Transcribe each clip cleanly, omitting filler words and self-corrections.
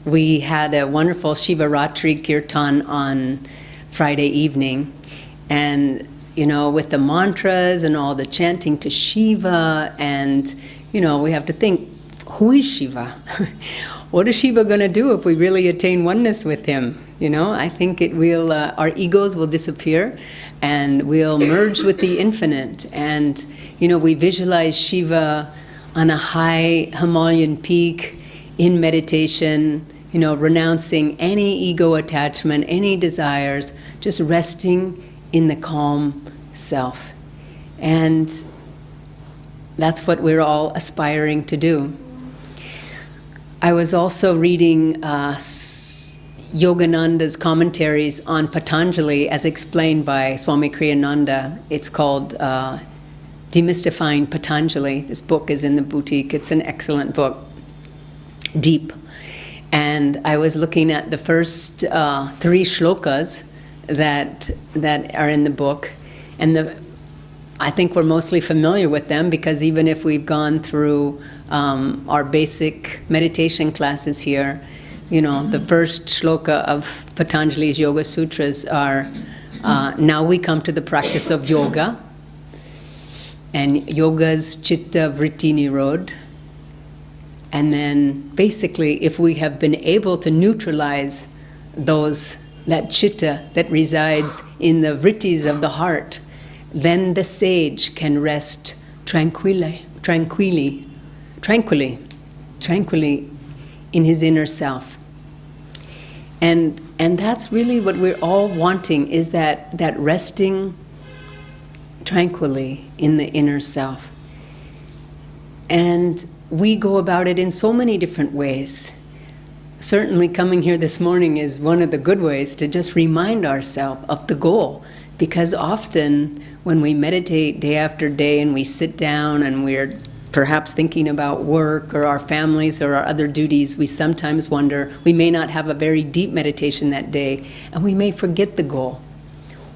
we had a wonderful Shivaratri Kirtan on Friday evening, and with the mantras and all the chanting to Shiva, and we have to think, who is Shiva? What is Shiva going to do if we really attain oneness with him? I think it will. Our egos will disappear, and we'll merge with the infinite. And we visualize Shiva on a high Himalayan peak in meditation, renouncing any ego attachment, any desires, just resting in the calm self. And that's what we're all aspiring to do. I was also reading Yogananda's commentaries on Patanjali as explained by Swami Kriyananda. It's called Demystifying Patanjali. This book is in the boutique. It's an excellent book, deep. And I was looking at the first 3 shlokas that are in the book, and I think we're mostly familiar with them, because even if we've gone through our basic meditation classes here, the first shloka of Patanjali's Yoga Sutras are, now we come to the practice of yoga, and yoga's chitta vritti nirod. And then basically, if we have been able to neutralize that chitta that resides in the vrittis of the heart, then the sage can rest tranquilly in his inner self. And that's really what we're all wanting, is that resting tranquilly in the inner self. And we go about it in so many different ways. Certainly coming here this morning is one of the good ways to just remind ourselves of the goal. Because often when we meditate day after day and we sit down and we're perhaps thinking about work or our families or our other duties, we sometimes wonder, we may not have a very deep meditation that day, and we may forget the goal.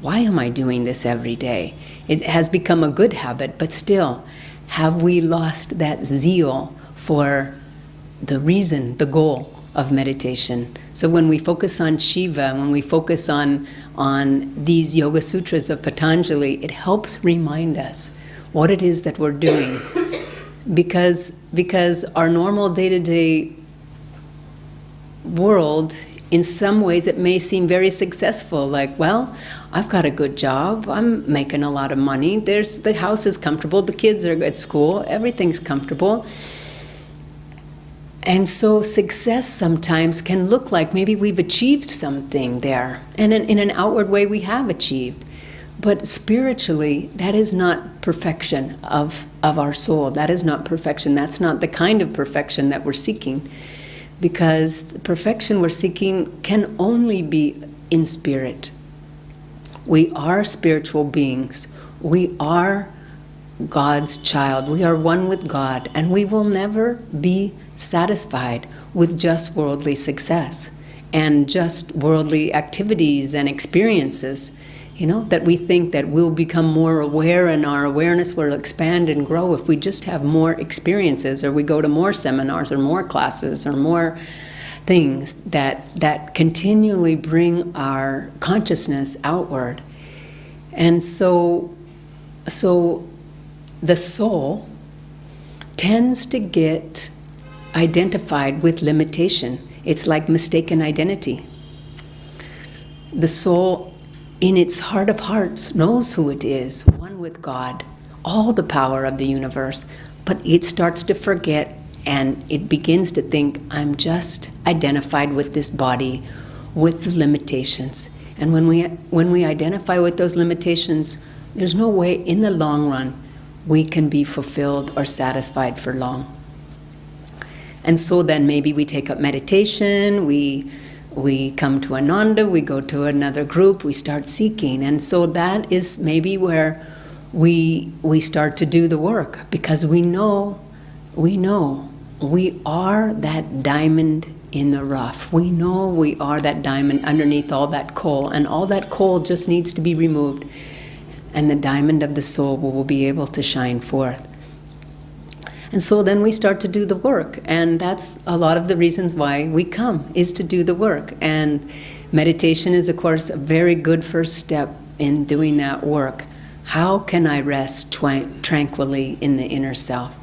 Why am I doing this every day? It has become a good habit, but still, have we lost that zeal for the reason, the goal of meditation? So when we focus on Shiva, when we focus on these Yoga Sutras of Patanjali, it helps remind us what it is that we're doing. Because our normal day-to-day world, in some ways it may seem very successful, like, well, I've got a good job, I'm making a lot of money, the house is comfortable, the kids are at school, everything's comfortable. And so success sometimes can look like maybe we've achieved something there, and in an outward way we have achieved. But spiritually, that is not perfection of our soul. That is not perfection. That's not the kind of perfection that we're seeking. Because the perfection we're seeking can only be in spirit. We are spiritual beings. We are God's child. We are one with God. And we will never be satisfied with just worldly success and just worldly activities and experiences. That we think that we'll become more aware and our awareness will expand and grow if we just have more experiences, or we go to more seminars or more classes or more things that continually bring our consciousness outward. And so the soul tends to get identified with limitation. It's like mistaken identity. The soul, in its heart of hearts, knows who it is, one with God, all the power of the universe, but it starts to forget, and it begins to think, I'm just identified with this body, with the limitations. And when we identify with those limitations, there's no way in the long run we can be fulfilled or satisfied for long. And so then maybe we take up meditation, we come to Ananda, we go to another group, we start seeking. And so that is maybe where we start to do the work, because we know we are that diamond in the rough. We know we are that diamond underneath all that coal, and all that coal just needs to be removed, and the diamond of the soul will be able to shine forth. And so then we start to do the work. And that's a lot of the reasons why we come, is to do the work. And meditation is, of course, a very good first step in doing that work. How can I rest tranquilly in the inner self?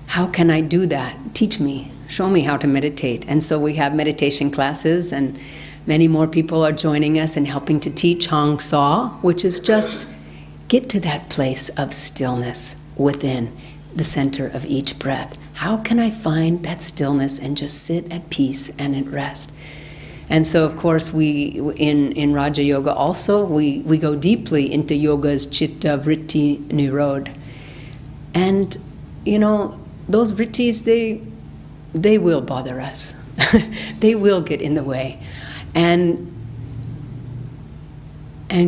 How can I do that? Teach me. Show me how to meditate. And so we have meditation classes, and many more people are joining us and helping to teach Hong Sa, which is just get to that place of stillness within the center of each breath. How can I find that stillness and just sit at peace and at rest? And so, of course, we in Raja Yoga also, we go deeply into yoga's Chitta Vritti Nirod. And, you know, those vrittis, they will bother us. They will get in the way. And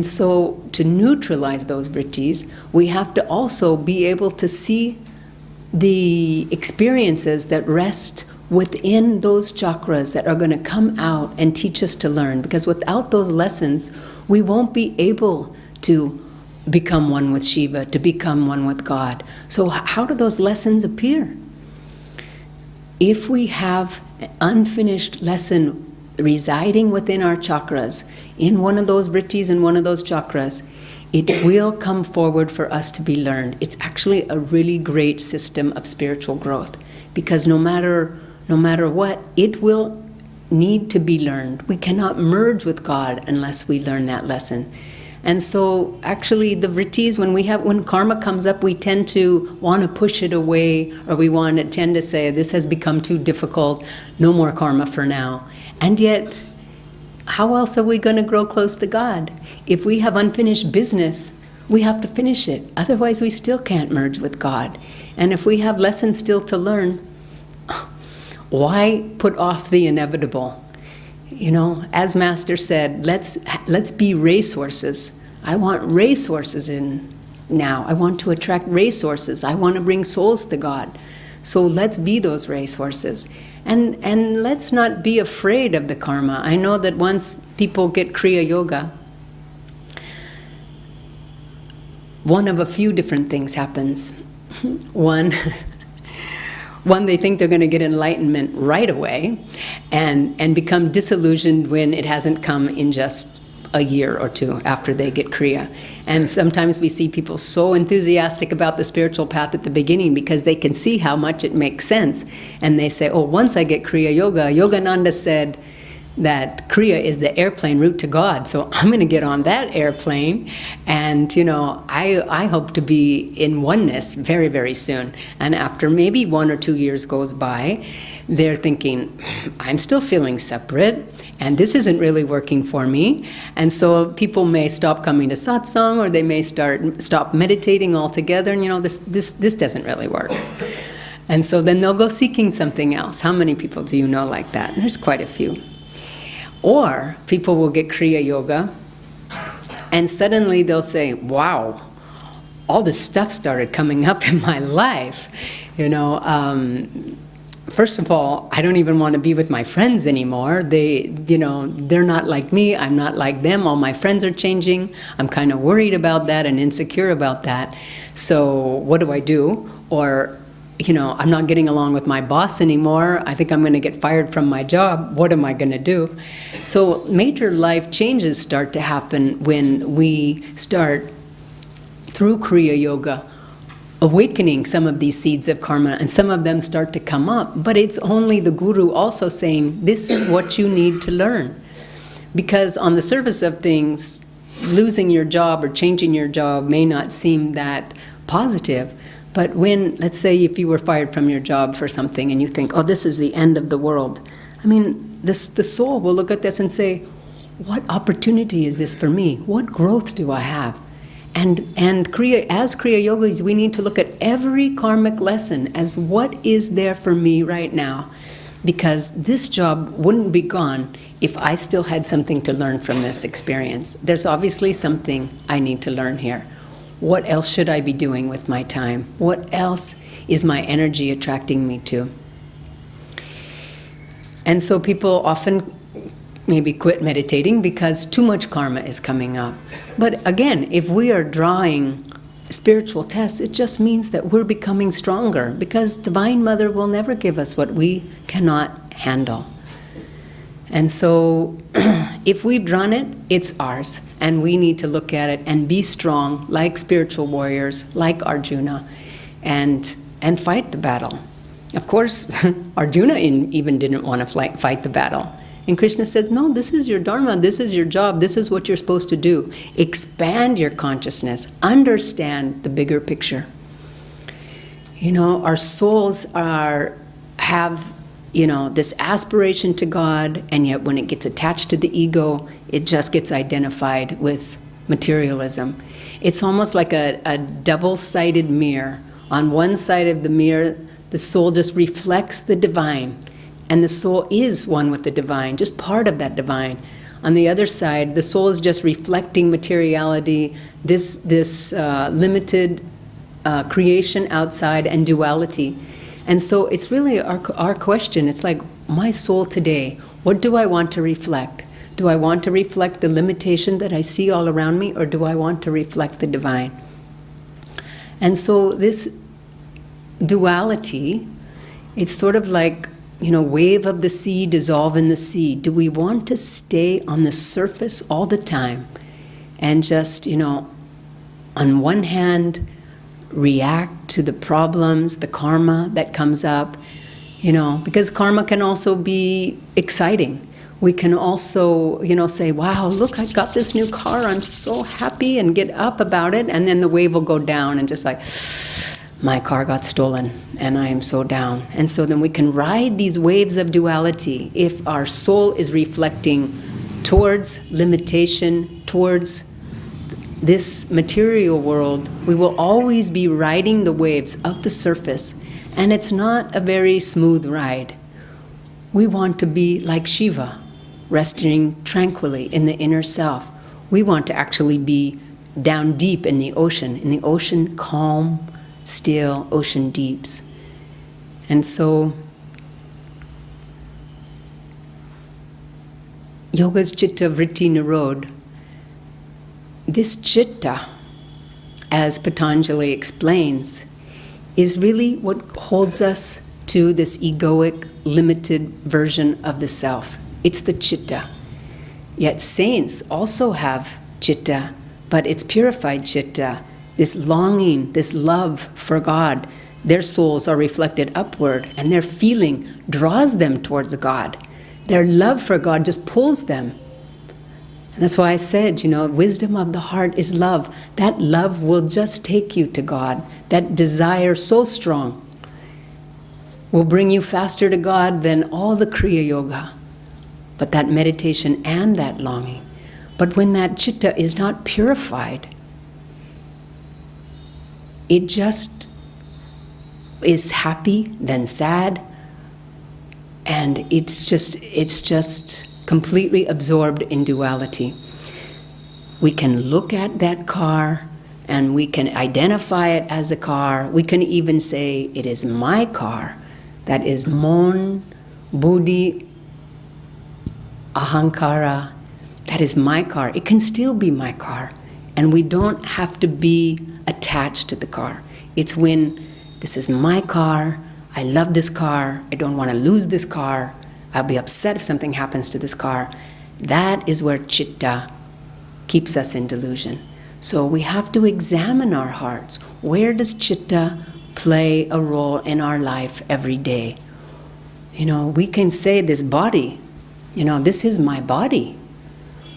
so to neutralize those vrittis, we have to also be able to see the experiences that rest within those chakras that are going to come out and teach us to learn. Because without those lessons, we won't be able to become one with Shiva, to become one with God. So how do those lessons appear? If we have an unfinished lesson residing within our chakras, in one of those vrittis and one of those chakras, it will come forward for us to be learned. It's actually a really great system of spiritual growth, because no matter what, it will need to be learned. We cannot merge with God unless we learn that lesson. And so actually the vrittis, when karma comes up, we tend to want to push it away, or we tend to say, this has become too difficult, no more karma for now. And yet, how else are we going to grow close to God? If we have unfinished business, we have to finish it. Otherwise, we still can't merge with God. And if we have lessons still to learn, why put off the inevitable? You know, as Master said, let's be racehorses. I want racehorses in now. I want to attract racehorses. I want to bring souls to God. So let's be those racehorses. And let's not be afraid of the karma. I know that once people get Kriya Yoga, one of a few different things happens. One, they think they're going to get enlightenment right away and become disillusioned when it hasn't come in just a year or two after they get Kriya. And sometimes we see people so enthusiastic about the spiritual path at the beginning because they can see how much it makes sense. And they say, oh, once I get Kriya Yoga, Yogananda said that Kriya is the airplane route to God. So I'm going to get on that airplane. And, you know, I hope to be in oneness very, very soon. And after maybe 1 or 2 years goes by, they're thinking, I'm still feeling separate, and this isn't really working for me. And so people may stop coming to satsang, or they may stop meditating altogether, and, you know, this doesn't really work. And so then they'll go seeking something else. How many people do you know like that? And there's quite a few. Or people will get Kriya Yoga, and suddenly they'll say, wow, all this stuff started coming up in my life. You know, first of all, I don't even want to be with my friends anymore. They're not like me, I'm not like them, all my friends are changing. I'm kind of worried about that and insecure about that. So what do I do? Or, you know, I'm not getting along with my boss anymore. I think I'm going to get fired from my job. What am I going to do? So major life changes start to happen when we start, through Kriya Yoga, awakening some of these seeds of karma, and some of them start to come up. But it's only the Guru also saying, this is what you need to learn. Because on the surface of things, losing your job or changing your job may not seem that positive. But when, let's say, if you were fired from your job for something and you think, oh, this is the end of the world. I mean, the soul will look at this and say, what opportunity is this for me? What growth do I have? And as Kriya Yogis, we need to look at every karmic lesson as what is there for me right now. Because this job wouldn't be gone if I still had something to learn from this experience. There's obviously something I need to learn here. What else should I be doing with my time? What else is my energy attracting me to? And so people often maybe quit meditating because too much karma is coming up. But again, if we are drawing spiritual tests, it just means that we're becoming stronger, because Divine Mother will never give us what we cannot handle. And so if we've drawn it, it's ours. And we need to look at it and be strong, like spiritual warriors, like Arjuna, and fight the battle. Of course, Arjuna even didn't want to fight the battle. And Krishna said, no, this is your dharma, this is your job, this is what you're supposed to do. Expand your consciousness, understand the bigger picture. Our souls have this aspiration to God, and yet when it gets attached to the ego, it just gets identified with materialism. It's almost like a double-sided mirror. On one side of the mirror, the soul just reflects the divine, and the soul is one with the divine, just part of that divine. On the other side, the soul is just reflecting materiality, this limited creation outside, and duality. And so it's really our question. It's like, my soul today, what do I want to reflect? Do I want to reflect the limitation that I see all around me, or do I want to reflect the divine? And so this duality, it's sort of like, wave of the sea, dissolve in the sea. Do we want to stay on the surface all the time and just, on one hand, react to the problems, the karma that comes up, because karma can also be exciting. We can also, say, wow, look, I got this new car, I'm so happy, and get up about it, and then the wave will go down and just like, my car got stolen and I am so down. And so then we can ride these waves of duality. If our soul is reflecting towards limitation, towards this material world, we will always be riding the waves of the surface, and it's not a very smooth ride. We want to be like Shiva, resting tranquilly in the inner self. We want to actually be down deep in the ocean, calm, still ocean deeps. And so Yoga's Chitta Vritti Nirod, this chitta, as Patanjali explains, is really what holds us to this egoic, limited version of the self. It's the chitta. Yet saints also have chitta, but it's purified chitta. This longing, this love for God, their souls are reflected upward, and their feeling draws them towards God. Their love for God just pulls them. And that's why I said, wisdom of the heart is love. That love will just take you to God. That desire so strong will bring you faster to God than all the Kriya Yoga. But that meditation and that longing. But when that chitta is not purified, it just is happy, then sad, and it's just completely absorbed in duality. We can look at that car and we can identify it as a car. We can even say, it is my car. That is mon, buddhi, ahankara. That is my car. It can still be my car. And we don't have to be attached to the car. It's when this is my car, I love this car, I don't want to lose this car, I'll be upset if something happens to this car. That is where chitta keeps us in delusion. So we have to examine our hearts. Where does chitta play a role in our life every day? We can say this body, this is my body,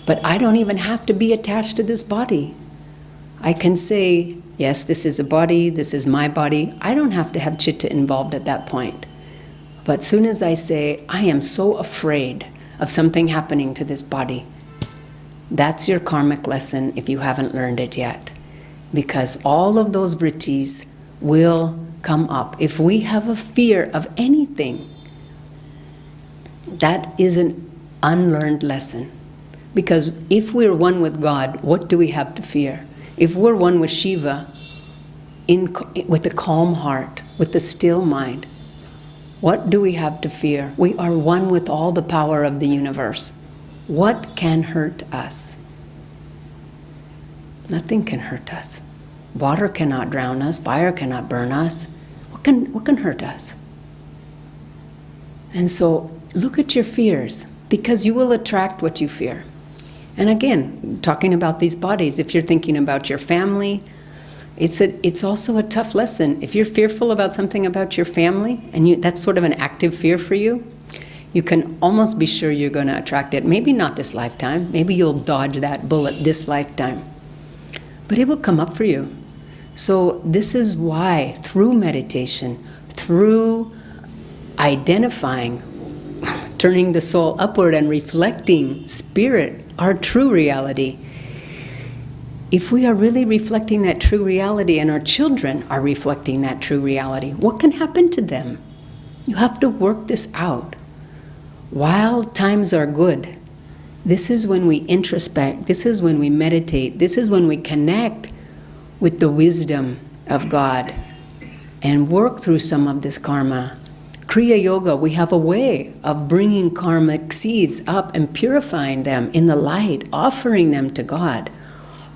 but I don't even have to be attached to this body. I can say, yes, this is a body, this is my body. I don't have to have chitta involved at that point. But soon as I say, I am so afraid of something happening to this body, that's your karmic lesson if you haven't learned it yet. Because all of those vrittis will come up. If we have a fear of anything, that is an unlearned lesson. Because if we're one with God, what do we have to fear? If we're one with Shiva, with a calm heart, with the still mind, what do we have to fear? We are one with all the power of the universe. What can hurt us? Nothing can hurt us. Water cannot drown us. Fire cannot burn us. What can hurt us? And so look at your fears, because you will attract what you fear. And again, talking about these bodies, if you're thinking about your family, it's also a tough lesson. If you're fearful about something about your family, and that's sort of an active fear for you, you can almost be sure you're going to attract it. Maybe not this lifetime. Maybe you'll dodge that bullet this lifetime. But it will come up for you. So this is why, through meditation, through identifying, turning the soul upward and reflecting spirit, our true reality, if we are really reflecting that true reality and our children are reflecting that true reality, what can happen to them? You have to work this out. While times are good, this is when we introspect, this is when we meditate, this is when we connect with the wisdom of God and work through some of this karma. Kriya Yoga, we have a way of bringing karmic seeds up and purifying them in the light, offering them to God.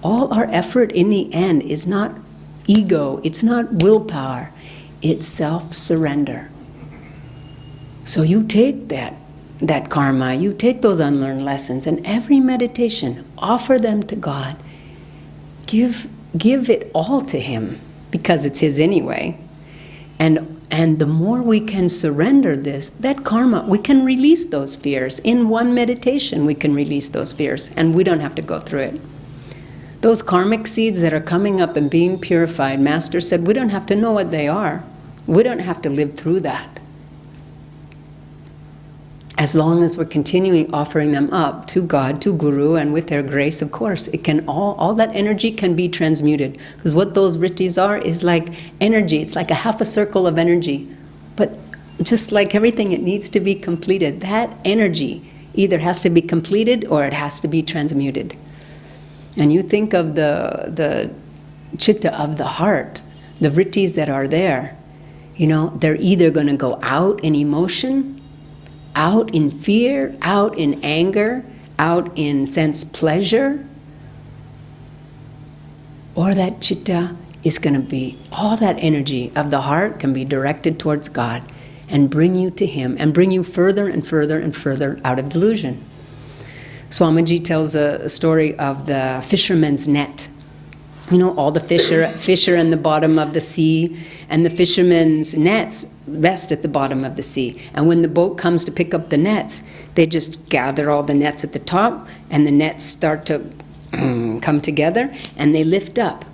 All our effort in the end is not ego, it's not willpower, it's self-surrender. So you take that karma, you take those unlearned lessons, and every meditation, offer them to God. Give it all to Him, because it's His anyway. And the more we can surrender that karma, we can release those fears. In one meditation, we can release those fears, and we don't have to go through it. Those karmic seeds that are coming up and being purified, Master said, we don't have to know what they are. We don't have to live through that. As long as we're continuing offering them up to God, to Guru, and with their grace, of course, it can all that energy can be transmuted. Because what those vrittis are is like energy. It's like a half a circle of energy. But just like everything, it needs to be completed. That energy either has to be completed or it has to be transmuted. And you think of the chitta of the heart, the vrittis that are there, they're either going to go out in emotion, out in fear, out in anger, out in sense pleasure, or that chitta is going to be, all that energy of the heart can be directed towards God and bring you to Him and bring you further and further and further out of delusion. Swamiji tells a story of the fisherman's net. All the fish are in the bottom of the sea, and the fishermen's nets rest at the bottom of the sea. And when the boat comes to pick up the nets, they just gather all the nets at the top, and the nets start to come together, and they lift up.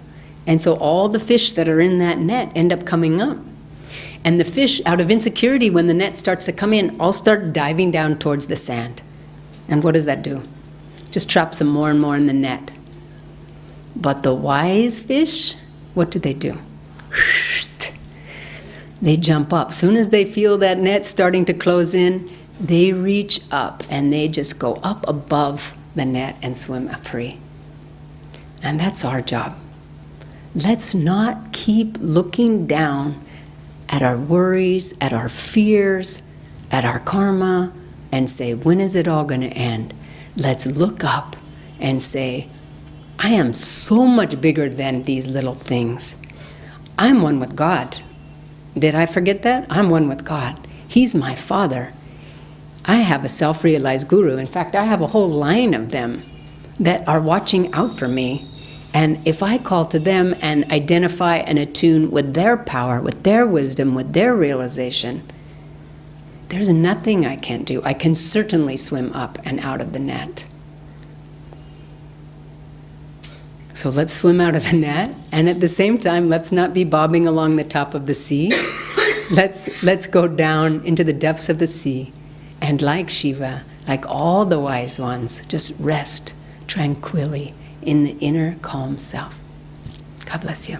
And so all the fish that are in that net end up coming up. And the fish, out of insecurity, when the net starts to come in, all start diving down towards the sand. And what does that do? Just traps them more and more in the net. But the wise fish, what do? They jump up. Soon as they feel that net starting to close in, they reach up and they just go up above the net and swim free. And that's our job. Let's not keep looking down at our worries, at our fears, at our karma, and say, when is it all going to end? Let's look up and say, I am so much bigger than these little things. I'm one with God. Did I forget that? I'm one with God. He's my Father. I have a self-realized guru. In fact, I have a whole line of them that are watching out for me. And if I call to them and identify and attune with their power, with their wisdom, with their realization, there's nothing I can't do. I can certainly swim up and out of the net. So let's swim out of the net, and at the same time, let's not be bobbing along the top of the sea. Let's go down into the depths of the sea, and like Shiva, like all the wise ones, just rest tranquilly in the inner calm self. God bless you.